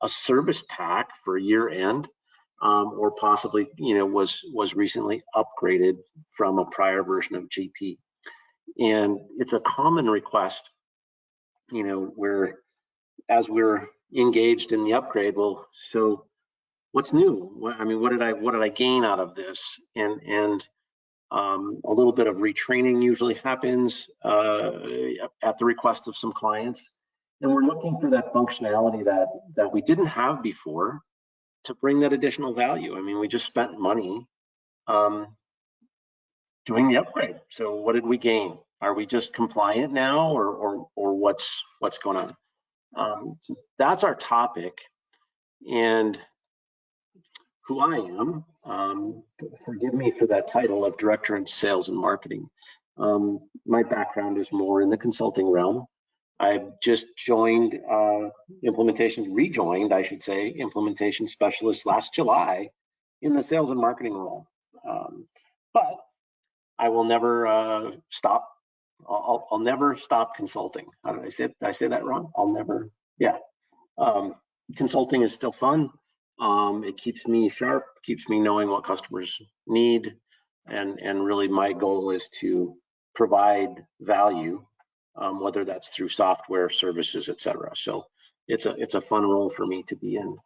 a service pack for year end, or possibly, was recently upgraded from a prior version of GP. And it's a common request, where as we're engaged in the upgrade, well, so what's new? What did I gain out of this? And a little bit of retraining usually happens at the request of some clients, and we're looking for that functionality that we didn't have before to bring that additional value. We just spent money doing the upgrade. So what did we gain? Are we just compliant now, or what's going on? So that's our topic, and who I am. Forgive me for that title of Director in Sales and Marketing. My background is more in the consulting realm. I've just rejoined, I should say, implementation specialist last July in the sales and marketing role. But I will never stop. I'll never stop consulting. How did I say it? Did I say that wrong? I'll never. Yeah. Consulting is still fun. It keeps me sharp, keeps me knowing what customers need, and really my goal is to provide value, whether that's through software, services, etc. So it's a fun role for me to be in.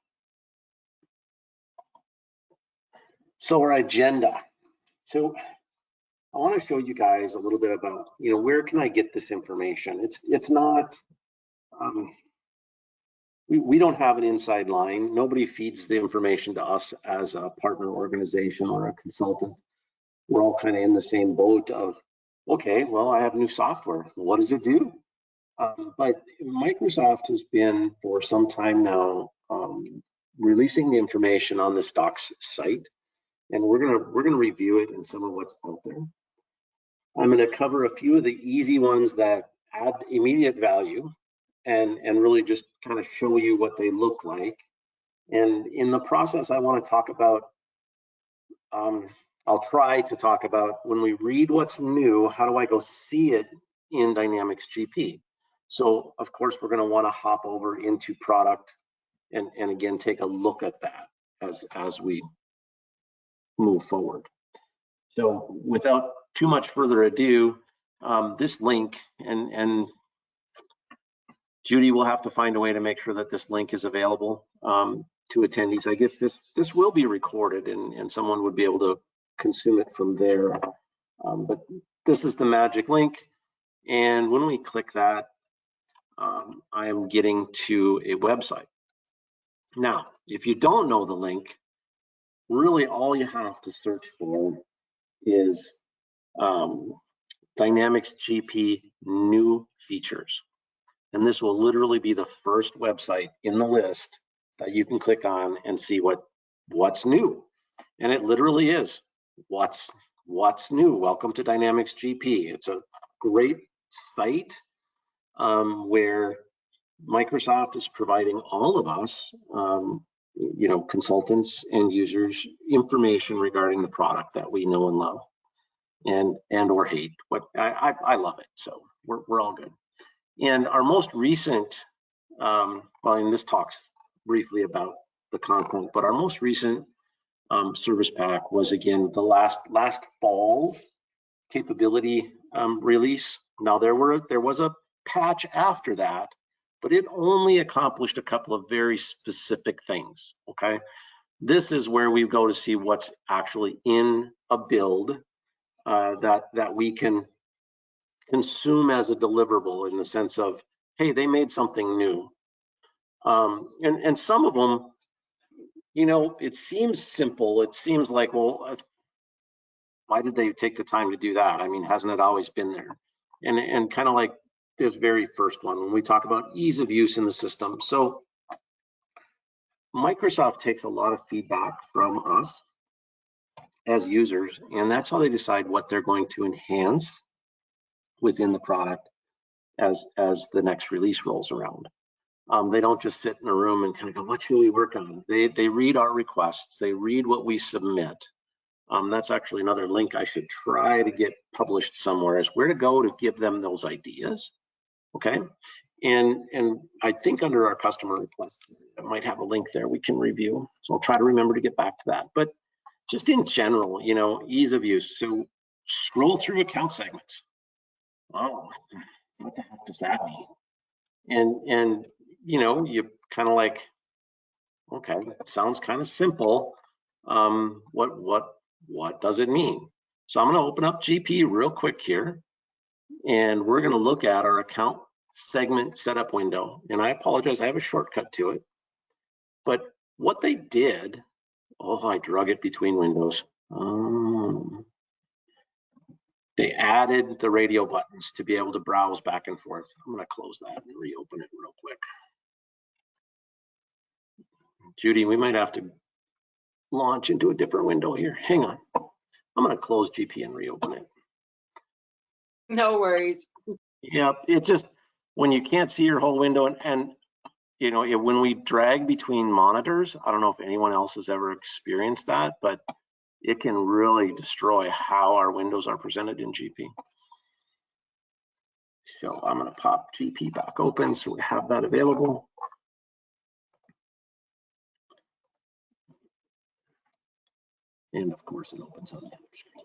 So our agenda. So I want to show you guys a little bit about, where can I get this information? It's not. We don't have an inside line. Nobody feeds the information to us as a partner organization or a consultant. We're all kind of in the same boat of, okay, well, I have new software. What does it do? But Microsoft has been for some time now releasing the information on the Docs site, and we're gonna review it and some of what's out there. I'm going to cover a few of the easy ones that add immediate value, and really just kind of show you what they look like. And in the process, I want to talk about, I'll try to talk about, when we read what's new, how do I go see it in Dynamics GP? So of course, we're going to want to hop over into product and again, take a look at that as we move forward. So without too much further ado, this link, and Judy will have to find a way to make sure that this link is available to attendees. I guess this will be recorded, and someone would be able to consume it from there. But this is the magic link, and when we click that, I am getting to a website. Now, if you don't know the link, really all you have to search for is Dynamics GP new features. And this will literally be the first website in the list that you can click on and see what's new. And it literally is what's new. Welcome to Dynamics GP. It's a great site where Microsoft is providing all of us, consultants and users, information regarding the product that we know and love, and or hate. But I love it, so we're all good. And our most recent, and this talks briefly about the content, but our most recent service pack was, again, the last fall's capability release. Now there was a patch after that, but it only accomplished a couple of very specific things. Okay, this is where we go to see what's actually in a build that we can consume as a deliverable, in the sense of, hey, they made something new. And some of them, it seems simple. It seems like, well, why did they take the time to do that? I mean, hasn't it always been there? And kind of like this very first one, when we talk about ease of use in the system. So Microsoft takes a lot of feedback from us as users, and that's how they decide what they're going to enhance within the product as the next release rolls around. They don't just sit in a room and kind of go, what should we work on? They read our requests, they read what we submit. That's actually another link I should try to get published somewhere, is where to go to give them those ideas. Okay, And I think under our customer requests, I might have a link there we can review. So I'll try to remember to get back to that. But just in general, ease of use. So scroll through account segments. Oh, what the heck does that mean? And you kind of like, okay, that sounds kind of simple. What does it mean? So I'm going to open up GP real quick here, and we're going to look at our account segment setup window. And I apologize, I have a shortcut to it. But what they did, I drug it between windows. They added the radio buttons to be able to browse back and forth. I'm going to close that and reopen it real quick. Judy, we might have to launch into a different window here. Hang on. I'm going to close GP and reopen it. No worries. Yeah, it just, when you can't see your whole window and when we drag between monitors, I don't know if anyone else has ever experienced that, but it can really destroy how our windows are presented in GP. So I'm going to pop GP back open so we have that available. And of course, it opens on the other screen.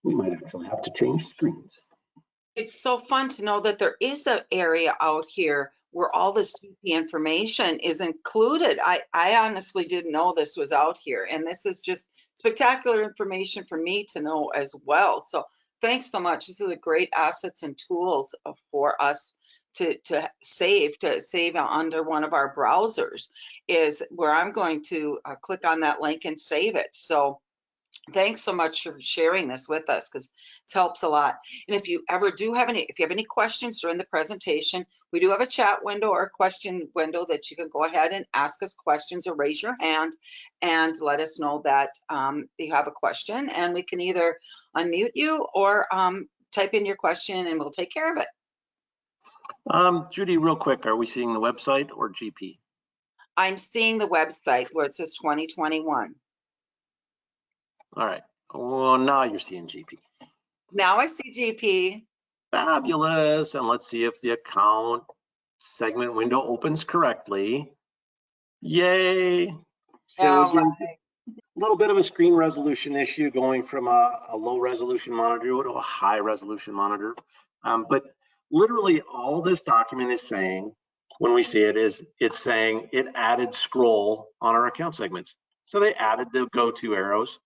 We might actually have to change screens. It's so fun to know that there is an area out here where all this GP information is included. I honestly didn't know this was out here, and this is just spectacular information for me to know as well. So thanks so much. This is a great assets and tools for us to save under one of our browsers, is where I'm going to click on that link and save it. So thanks so much for sharing this with us, because it helps a lot. And if you ever do have if you have any questions during the presentation, we do have a chat window or a question window that you can go ahead and ask us questions or raise your hand and let us know that you have a question, and we can either unmute you or type in your question and we'll take care of it. Judy, real quick, are we seeing the website or GP? I'm seeing the website where it says 2021. All right. Well, now you're seeing GP. Now I see GP. Fabulous. And let's see if the account segment window opens correctly. Yay. So again, a little bit of a screen resolution issue going from a low resolution monitor to a high resolution monitor. But literally all this document is saying, when we see it, is it's saying it added scroll on our account segments. So they added the GoTo arrows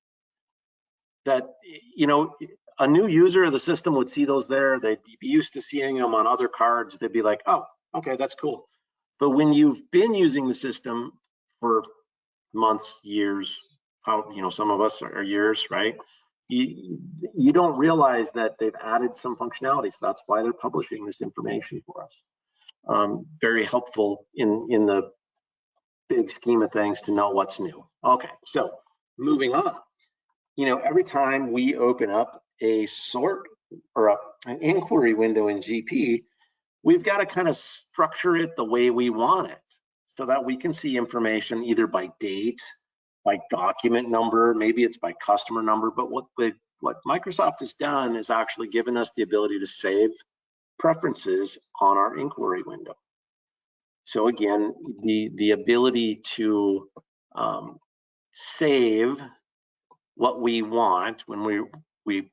that, a new user of the system would see those there. They'd be used to seeing them on other cards. They'd be like, oh, okay, that's cool. But when you've been using the system for months, years, some of us are years, right? You don't realize that they've added some functionality. So that's why they're publishing this information for us. Very helpful in the big scheme of things to know what's new. Okay, so moving on. Every time we open up a sort or an inquiry window in GP, we've got to kind of structure it the way we want it so that we can see information either by date, by document number, maybe it's by customer number. But what Microsoft has done is actually given us the ability to save preferences on our inquiry window. So again, the ability to save what we want when we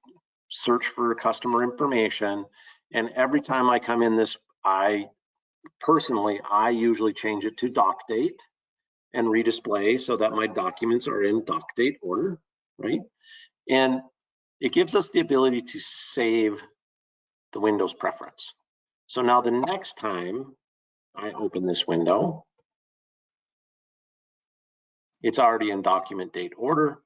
search for customer information. And every time I come in this, I usually change it to doc date and redisplay so that my documents are in doc date order, right? And it gives us the ability to save the Windows preference. So now the next time I open this window, it's already in document date order.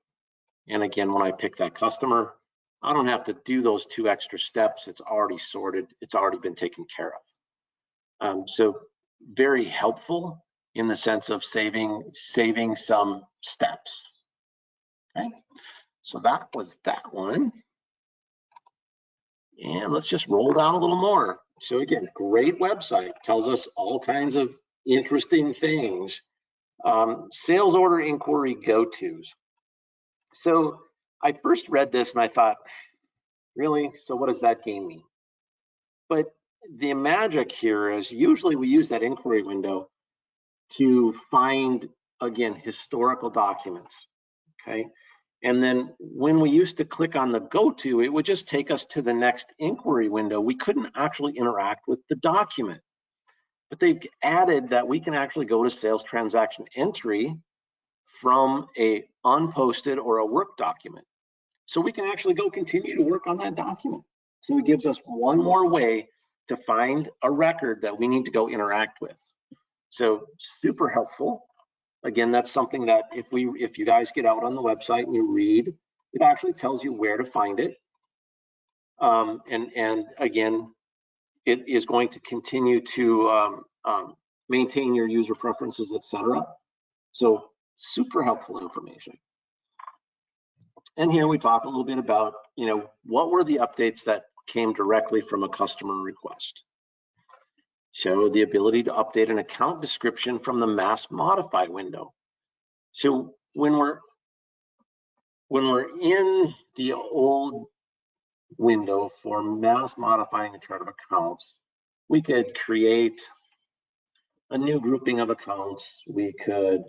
And again, when I pick that customer, I don't have to do those 2 extra steps. It's already sorted. It's already been taken care of. So very helpful in the sense of saving some steps. Okay, so that was that one. And let's just roll down a little more. So again, great website, tells us all kinds of interesting things. Sales order inquiry go-tos. So I first read this and I thought, Really? So what does that gain me? But the magic here is usually we use that inquiry window to find, again, historical documents, okay? And then when we used to click on the GoTo, it would just take us to the next inquiry window. We couldn't actually interact with the document. But they've added that we can actually go to sales transaction entry from a unposted or a work document. So we can actually go continue to work on that document. So it gives us one more way to find a record that we need to go interact with. So super helpful. Again, that's something that if you guys get out on the website and you read, it actually tells you where to find it. And again, it is going to continue to maintain your user preferences, etc. So super helpful information. And here we talk a little bit about, what were the updates that came directly from a customer request. So the ability to update an account description from the mass modify window. So when we're in the old window for mass modifying a chart of accounts, we could create a new grouping of accounts. We could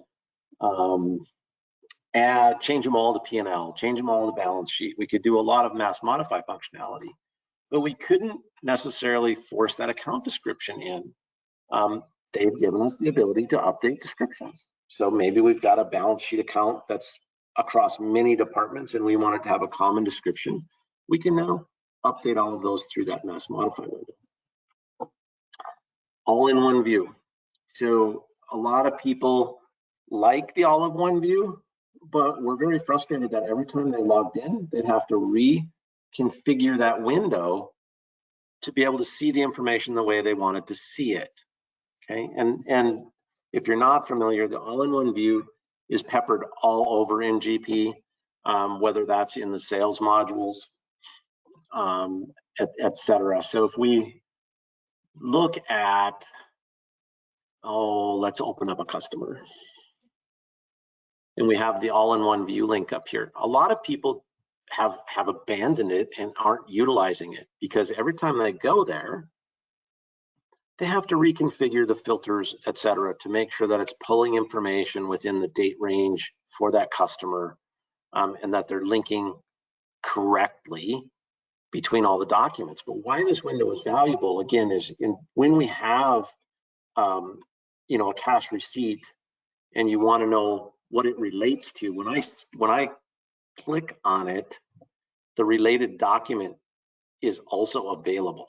change them all to P&L, change them all to balance sheet. We could do a lot of mass modify functionality, but we couldn't necessarily force that account description in. They've given us the ability to update descriptions. So maybe we've got a balance sheet account that's across many departments and we want it to have a common description. We can now update all of those through that mass modify window. All in one view. So a lot of people like the all in one view, but we're very frustrated that every time they logged in, they'd have to reconfigure that window to be able to see the information the way they wanted to see it. Okay, and if you're not familiar, the all-in-one view is peppered all over in GP, whether that's in the sales modules, etc. So if we look at, let's open up a customer. And we have the all-in-one view link up here. A lot of people have abandoned it and aren't utilizing it because every time they go there, they have to reconfigure the filters, et cetera, to make sure that it's pulling information within the date range for that customer, and that they're linking correctly between all the documents. But why this window is valuable, again, is when we have a cash receipt and you want to know what it relates to, when I click on it, the related document is also available.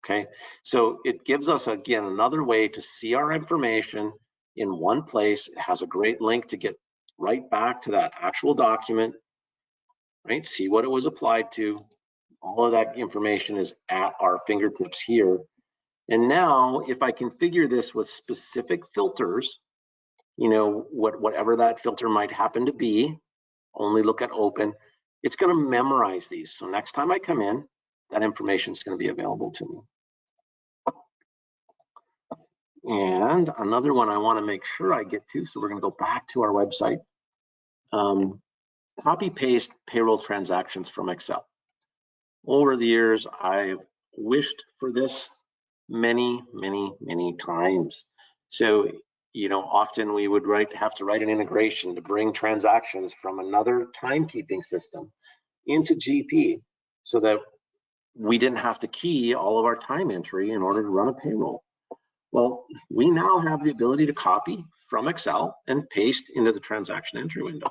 Okay, so it gives us, again, another way to see our information in one place. It has a great link to get right back to that actual document, right? See what it was applied to. All of that information is at our fingertips here. And now, if I configure this with specific filters, whatever that filter might happen to be, only look at open, it's going to memorize these. So next time I come in, that information is going to be available to me. And another one I want to make sure I get to, so we're going to go back to our website. Copy paste payroll transactions from Excel. Over the years, I've wished for this many times. So, often we would have to write an integration to bring transactions from another timekeeping system into GP so that we didn't have to key all of our time entry in order to run a payroll. Well, we now have the ability to copy from Excel and paste into the transaction entry window.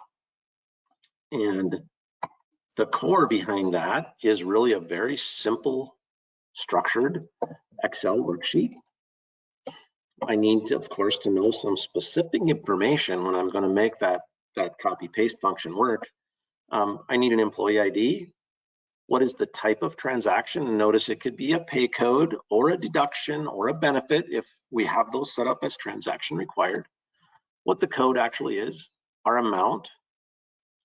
And the core behind that is really a very simple, structured Excel worksheet. I need to, of course, to know some specific information when I'm going to make that copy paste function work. I need an employee ID. What is the type of transaction? Notice it could be a pay code or a deduction or a benefit if we have those set up as transaction required. What the code actually is, our amount.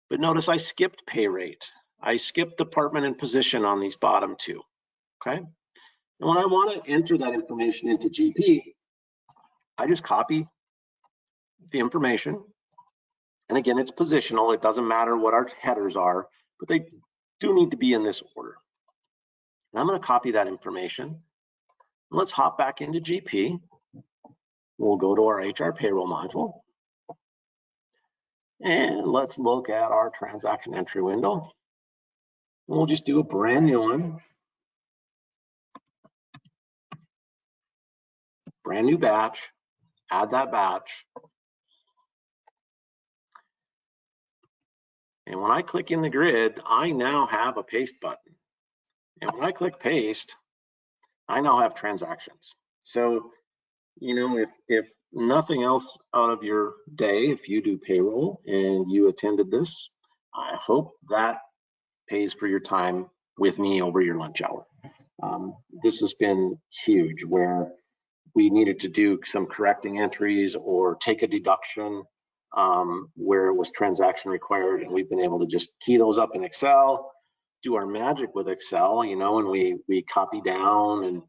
But notice I skipped pay rate. I skipped department and position on these bottom two, okay? And when I want to enter that information into GP, I just copy the information. And again, it's positional. It doesn't matter what our headers are, but they do need to be in this order. And I'm going to copy that information. Let's hop back into GP. We'll go to our HR payroll module. And let's look at our transaction entry window. We'll just do a brand new one. Brand new batch, add that batch. And when I click in the grid, I now have a paste button. And when I click paste, I now have transactions. So, you know, if nothing else out of your day, if you do payroll and you attended this, I hope that pays for your time with me over your lunch hour. This has been huge, where we needed to do some correcting entries or take a deduction where it was transaction required, and we've been able to just key those up in Excel, do our magic with Excel, you know, and we copy down and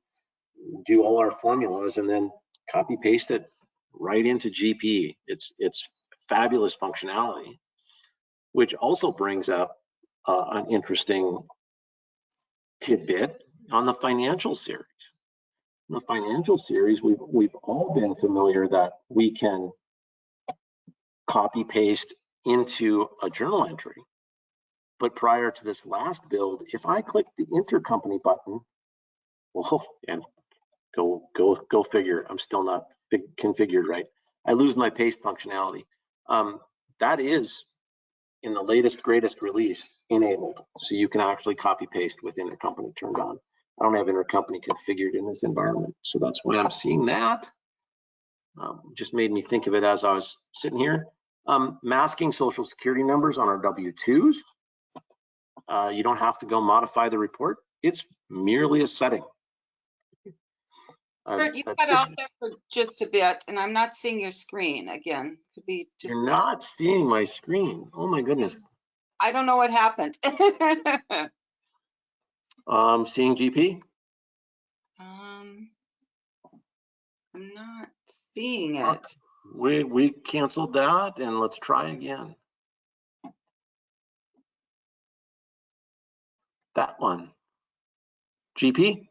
do all our formulas and then copy paste it right into GP. It's fabulous functionality, which also brings up an interesting tidbit on the financial series. In the financial series, we've all been familiar that we can copy paste into a journal entry. But prior to this last build, if I click the intercompany button, well, and go figure, I'm still not configured right. I lose my paste functionality. That is in the latest, greatest release enabled. So you can actually copy paste with intercompany turned on. I don't have intercompany configured in this environment. So that's why I'm seeing that. Just made me think of it as I was sitting here. Masking social security numbers on our W-2s. You don't have to go modify the report. It's merely a setting. Kurt, you got out there for just a bit, and I'm not seeing your screen again. Could be just. You're not seeing my screen. Oh my goodness. I don't know what happened. Seeing GP? I'm not seeing it. We canceled that, and let's try again. That one. GP?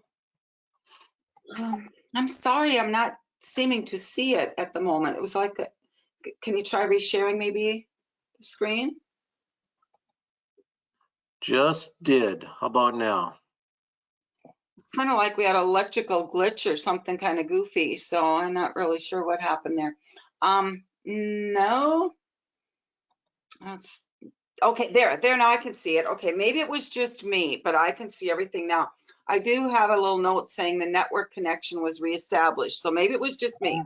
I'm sorry, I'm not seeming to see it at the moment. It was like, can you try resharing maybe the screen? Just did. How about now? It's kind of like we had an electrical glitch or something kind of goofy, so I'm not really sure what happened there. No. That's okay. There now I can see it. Okay, maybe it was just me, but I can see everything now. I do have a little note saying the network connection was reestablished, so maybe it was just me.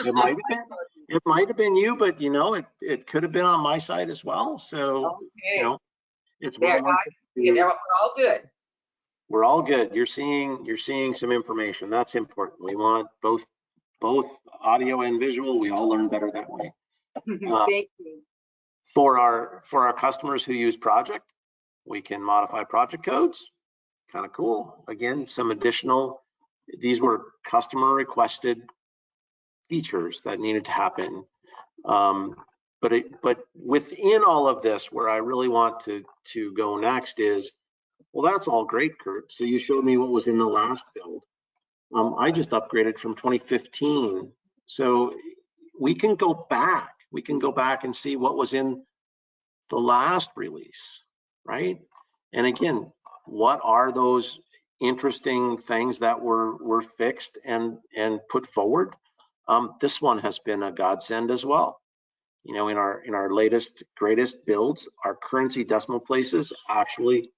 It might have been. It might have been you, but you know, it could have been on my side as well. So okay. you know, it's there. We're all good. We're all good. You're seeing some information. That's important. We want both audio and visual. We all learn better that way. Thank you. For our customers who use project, we can modify project codes. Kind of cool. Again, some additional, these were customer requested features that needed to happen. But within all of this, where I really want to go next is, well, that's all great, Kurt. So you showed me what was in the last build. I just upgraded from 2015. So we can go back. We can go back and see what was in the last release, right? And again, what are those interesting things that were fixed and put forward? This one has been a godsend as well. You know, in our latest, greatest builds, our currency decimal places actually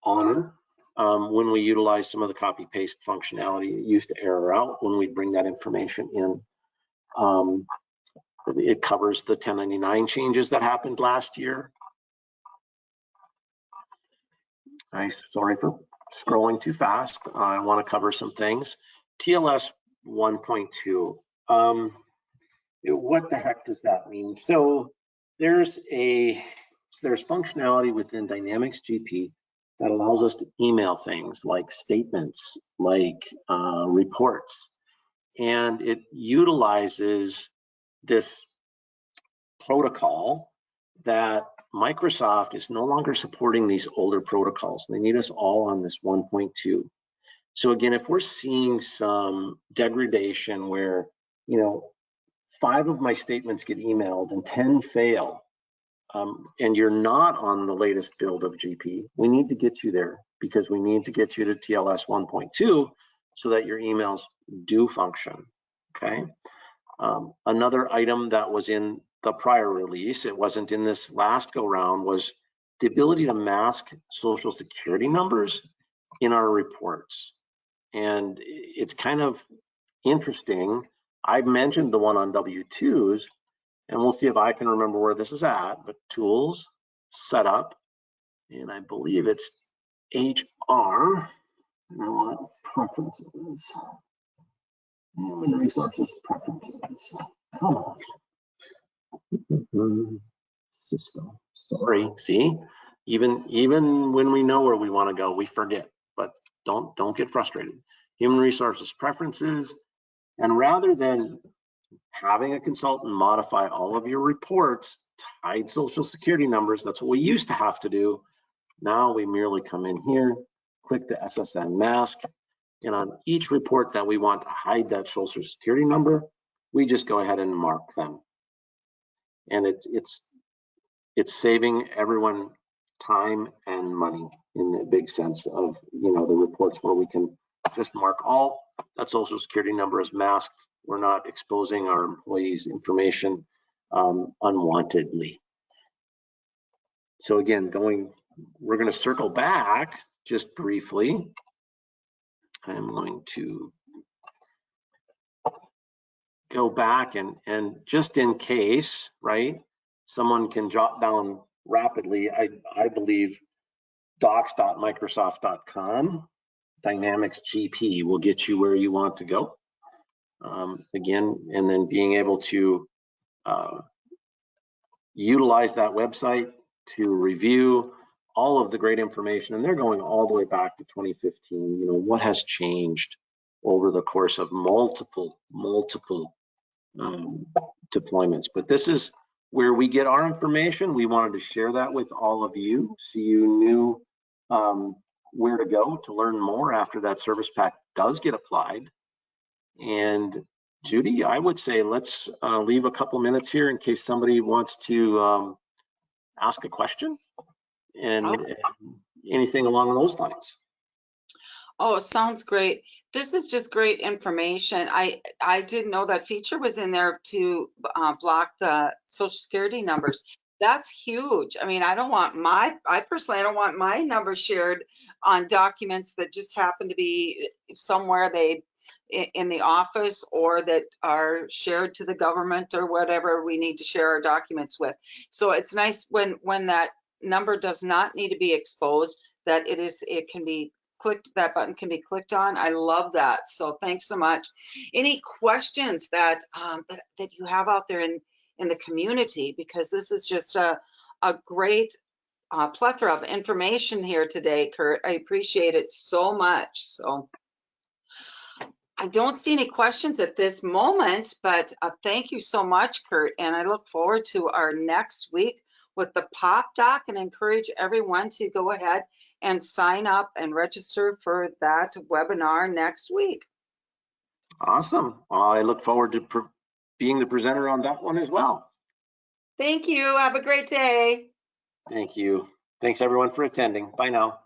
honor when we utilize some of the copy paste functionality. It used to error out when we bring that information in. It covers the 1099 changes that happened last year. Sorry for scrolling too fast. I want to cover some things. TLS 1.2. What the heck does that mean? So there's functionality within Dynamics GP that allows us to email things like statements, like reports, and it utilizes this protocol that Microsoft is no longer supporting these older protocols. They need us all on this 1.2. So again, if we're seeing some degradation where, 5 of my statements get emailed and 10 fail, and you're not on the latest build of GP, we need to get you there, because we need to get you to TLS 1.2 so that your emails do function, okay? Another item that was in the prior release, it wasn't in this last go round, was the ability to mask social security numbers in our reports. And it's kind of interesting. I've mentioned the one on W-2s, and we'll see if I can remember where this is at, but tools, setup, and I believe it's HR. I want preferences. Human resources preferences. Come on. System. Sorry. See, even when we know where we want to go, we forget. But don't get frustrated. Human resources preferences, and rather than having a consultant modify all of your reports, hide social security numbers, that's what we used to have to do. Now we merely come in here, click the SSN mask, and on each report that we want to hide that social security number, we just go ahead and mark them. And it's saving everyone time and money in the big sense of, the reports where we can just mark all that social security number as masked. We're not exposing our employees' information unwantedly. So again, we're going to circle back just briefly. I'm going to go back and just in case, right, someone can jot down rapidly, I believe docs.microsoft.com, Dynamics GP will get you where you want to go. Again, and then being able to utilize that website to review all of the great information, and they're going all the way back to 2015. What has changed over the course of multiple deployments. But this is where we get our information. We wanted to share that with all of you so you knew where to go to learn more after that service pack does get applied. And Judy, I would say let's leave a couple minutes here in case somebody wants to ask a question and anything along those lines. Oh, sounds great. This is just great information. I didn't know that feature was in there to block the social security numbers. That's huge. I mean, I personally don't want my number shared on documents that just happen to be somewhere in the office, or that are shared to the government or whatever we need to share our documents with. So it's nice when that number does not need to be exposed, that it can be clicked, that button can be clicked on. I love that. So thanks so much. Any questions that that you have out there in the community, because this is just a great plethora of information here today, Kurt. I appreciate it so much. So I don't see any questions at this moment, but thank you so much, Kurt. And I look forward to our next week with the POP doc, and encourage everyone to go ahead and sign up and register for that webinar next week. Awesome. Well, I look forward to being the presenter on that one as well. Thank you. Have a great day. Thank you. Thanks everyone for attending. Bye now.